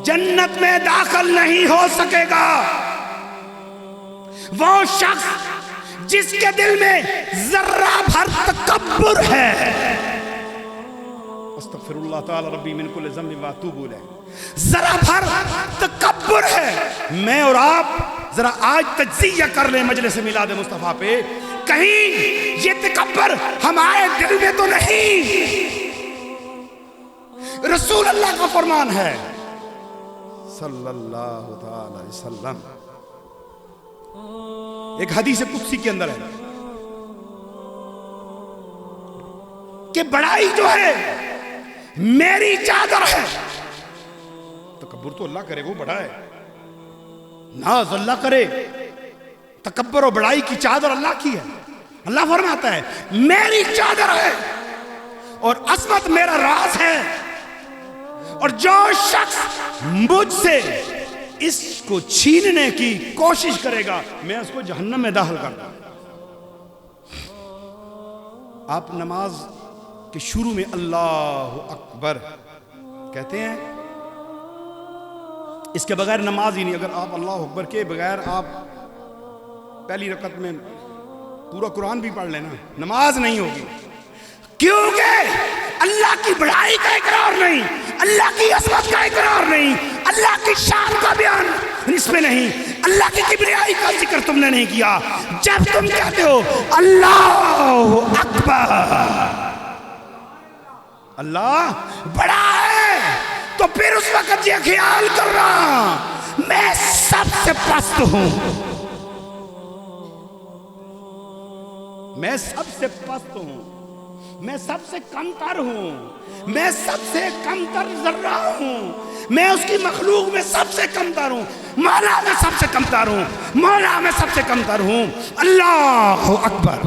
جنت میں داخل نہیں ہو سکے گا۔ وہ شخص جس کے دل میں ذرہ بھر تکبر ہے، استغفر اللہ تعالی ربی من کل ذنب واتوب الیہ، ذرہ بھر تکبر ہے، میں اور آپ ذرا آج تجزیہ کر لیں مجلس میلاد مصطفیٰ پہ، کہیں یہ تکبر ہمارے دل میں تو نہیں؟ رسول اللہ کا فرمان ہے صلی اللہ علیہ وسلم، ایک حدیث قدسی کے اندر ہے کہ بڑائی جو ہے میری چادر ہے۔ تکبر تو اللہ کرے وہ بڑا ہے، ناز اللہ کرے، تکبر و بڑائی کی چادر اللہ کی ہے۔ اللہ فرماتا ہے میری چادر ہے اور عظمت میرا راز ہے، اور جو شخص مجھ سے اس کو چھیننے کی کوشش کرے گا میں اس کو جہنم میں داخل کر دوں۔ آپ نماز کے شروع میں اللہ اکبر کہتے ہیں، اس کے بغیر نماز ہی نہیں۔ اگر آپ اللہ اکبر کے بغیر آپ پہلی رکعت میں پورا قرآن بھی پڑھ لینا، نماز نہیں ہوگی، کیونکہ اللہ کی بڑائی کا اقرار نہیں، اللہ کی عظمت کا اقرار نہیں، اللہ کی شان کا بیان اس میں نہیں، اللہ کی کبریائی کا ذکر تم نے نہیں کیا۔ جب تم کہتے ہو اللہ اکبر، اللہ بڑا ہے، تو پھر اس وقت یہ خیال کرنا میں سب سے پست ہوں، میں سب سے پست ہوں، میں سب سے کمتر ہوں، میں سب سے کمتر ذرہ ہوں، میں اس کی مخلوق میں سب سے کمتر ہوں، مولا میں سب سے کمتر ہوں، مولا میں سب سے کمتر ہوں۔ اللہ اکبر۔